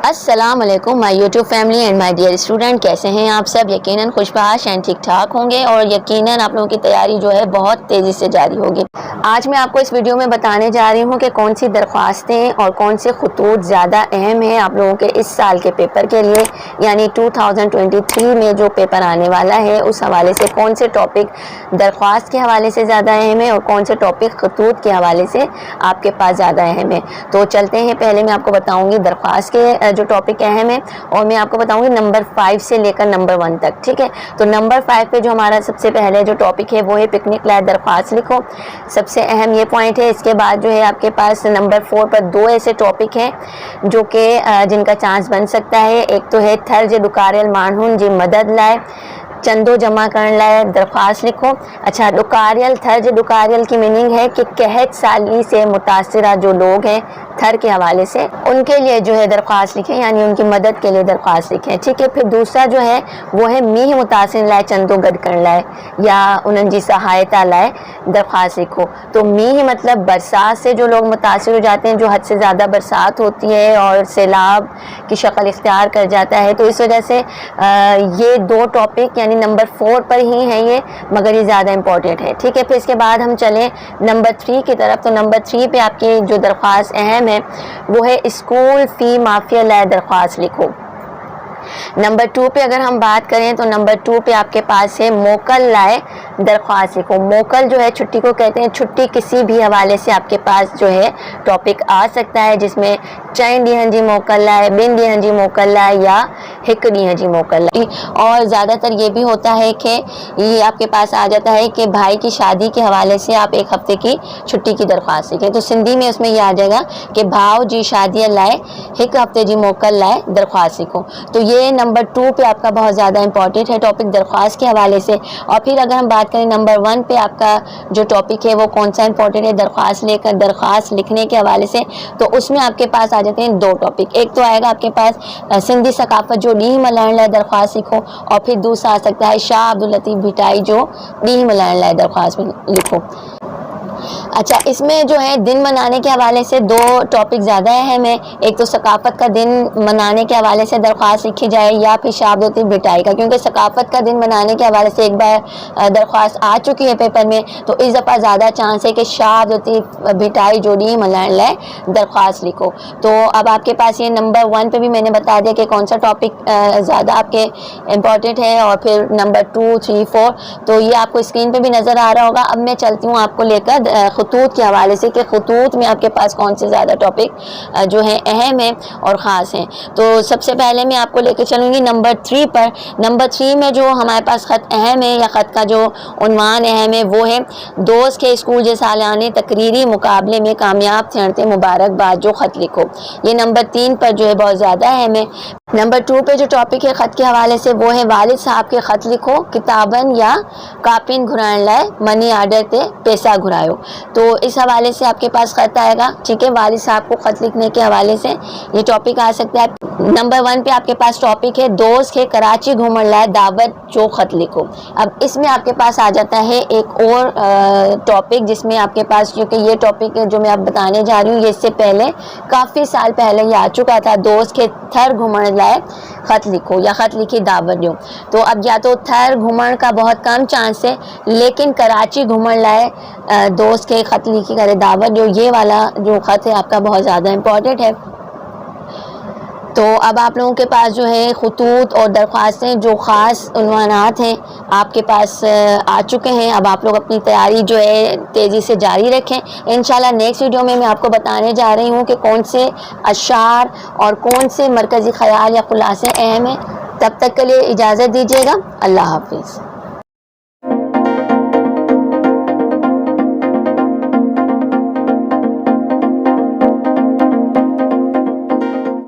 अस्सलाम वालेकुम my YouTube family and my dear student, कैसे हैं आप सब। यकीनन खुशबाश एंड ठीक ठाक होंगे और यकीनन आप लोगों की तैयारी जो है बहुत तेज़ी से जारी होगी। आज मैं आपको इस वीडियो में बताने जा रही हूं कि कौन सी दरख्वास्तें और कौन से खतूत ज़्यादा अहम हैं आप लोगों के इस साल के पेपर के लिए, यानी 2023 में जो पेपर आने वाला है उस हवाले से कौन से टॉपिक दरख्वास्त के हवाले से ज़्यादा अहम है और कौन से टॉपिक खतूत के हवाले से आपके पास ज़्यादा अहम है। तो चलते हैं, पहले मैं आपको बताऊँगी दरख्वास्त के जो टॉपिक अहम है और मैं आपको बताऊंगी नंबर 5 से लेकर नंबर 1 तक। ठीक है, तो नंबर 5 पे जो हमारा सबसे पहले जो टॉपिक है वो है पिकनिक लायक दरख्वास्त लिखो। सबसे अहम ये पॉइंट है। इसके बाद जो है आपके पास नंबर 4 पर दो ऐसे टॉपिक हैं जो कि जिनका चांस बन सकता है। एक तो है थर्ज डुकारल मानहुन जी मदद लाए चंदो जमा करने लाए दरख्वास्त लिखो। अच्छा, डुकारियल थर्ज डुकारियल की मीनिंग है कि कहत साली से मुतासरा जो लोग हैं थर के हवाले से उनके लिए जो है दरख्वास्त लिखें, यानी उनकी मदद के लिए दरख्वास्त लिखें। ठीक है, फिर दूसरा जो है वो है मीह मुतासिर लाए चंदो गड कर लाए या उन्हनि जी सहायता लाए दरख्वास्त लिखो। तो मीह मतलब बरसात से जो लोग मुतासिर हो जाते हैं, जो हद से ज़्यादा बरसात होती है और सैलाब की शक्ल इख्तियार कर जाता है, तो इस वजह से ये दो टॉपिक यानी नंबर 4 पर ही है ये, मगर ये ज़्यादा इंपॉर्टेंट है। ठीक है, फिर इसके बाद हम चलें नंबर 3 की तरफ। तो नंबर 3 पे आपकी जो दरख्वास्त अहम है वो है स्कूल फ़ी माफिया लाए दरख्वास्त लिखो। नंबर 2 पे अगर हम बात करें तो नंबर 2 पे आपके पास है मोकल लाए दरख्वास्त लिखो। मोकल जो है छुट्टी को कहते हैं। छुट्टी किसी भी हवाले से आपके पास जो है टॉपिक आ सकता है, जिसमें चैन डीहन जी मोकल लाए, बिन डीहन जी मोकल लाए या हिक डीहन जी मोकल लाए। और ज़्यादातर ये भी होता है कि ये आपके पास आ जाता है कि भाई की शादी के हवाले से आप 1 हफ्ते की छुट्टी की दरख्वास्त लिखें। तो सिंधी में उसमें ये आ जाएगा कि भाव जी शादी लाए हिक हफ्ते जी मोकल लाए दरख्वास्त लिखो। तो ये नंबर 2 पे आपका बहुत ज़्यादा इंपॉर्टेंट है टॉपिक दरख्वास्त के हवाले से। और फिर अगर हम बात करें नंबर 1 पे आपका जो टॉपिक है वो कौन सा इंपॉर्टेंट है दरख्वास्त लिखने के हवाले से, तो उसमें आपके पास आ जाते हैं 2 टॉपिक। एक तो आएगा आपके पास सिंधी सकाफत जो डी मलान लाए दरख्वास्त लिखो, और फिर दूसरा आ सकता है शाह अब्दुल लतीफ़ भिटाई जो डी मलान लाए दरख्वास्त लिखो। अच्छा, इसमें जो है दिन मनाने के हवाले से 2 टॉपिक ज़्यादा अहम है। एक तो सकाफत का दिन मनाने के हवाले से दरख्वास्त लिखी जाए या फिर शाह अब्दुल लतीफ़ भिटाई का, क्योंकि सकाफत का दिन मनाने के हवाले से एक बार दरख्वास्त आ चुकी है पेपर में, तो इस दफ़ा ज़्यादा चांस है कि शाह अब्दुल लतीफ़ भिटाई जो डी मलान लाए दरख्वास्त लिखो। तो अब आपके पास ये नंबर 1 पे भी मैंने बता दिया कि कौन सा टॉपिक ज़्यादा आपके इम्पॉर्टेंट है, और फिर नंबर 2, 3, 4 तो ये आपको स्क्रीन पे भी नज़र आ रहा होगा। अब मैं चलती हूँ आपको लेकर खतूत के हवाले से कि खतूत में आपके पास कौन से ज़्यादा टॉपिक जो है अहम है और ख़ास हैं। तो सबसे पहले मैं आपको लेकर चलूँगी नंबर 3 पर। नंबर 3 में जो हमारे पास ख़त अहम है या ख़त का जो उन्वान अहम है वो है दोस्त के स्कूल जे सालाने तकरीरी मुकाबले में कामयाब थियण मुबारकबाद जो ख़त लिखो। ये नंबर 3 पर जो है बहुत ज़्यादा अहम है। नंबर 2 पे जो टॉपिक है ख़त के हवाले से वो है वालिद साहब के ख़त लिखो किताबन या कापिन घुराइण लाए मनी आर्डर ते पैसा घुरायो। तो इस हवाले से आपके पास ख़त आएगा। ठीक है, वालिद साहब को ख़त लिखने के हवाले से ये टॉपिक आ सकता है। नंबर 1 पे आपके पास टॉपिक है दोस्त के कराची घूमण लाए दावत जो ख़त लिखो। अब इसमें आपके पास आ जाता है एक और टॉपिक जिसमें आपके पास, क्योंकि ये टॉपिक जो मैं आप बताने जा रही हूँ ये इससे पहले काफ़ी साल पहले ये आ चुका था। दोस्त के थर घूमण लाए ख़त लिखो या ख़त लिखी दावत दो। तो अब या तो थर घूमण का बहुत कम चांस है, लेकिन कराची घूमण लाए दोस्त के ख़त लिखी करे दावत दो, ये वाला जो ख़त है आपका बहुत ज़्यादा इम्पॉर्टेंट है। तो अब आप लोगों के पास जो है खतूत और दरख्वास्तें जो ख़ास उन्वानात हैं आपके पास आ चुके हैं। अब आप लोग अपनी तैयारी जो है तेज़ी से जारी रखें। इंशाल्लाह नेक्स्ट वीडियो में मैं आपको बताने जा रही हूँ कि कौन से अशार और कौन से मरकज़ी ख़याल या खुलासे अहम हैं। तब तक के लिए इजाज़त दीजिएगा। अल्लाह हाफ़िज़।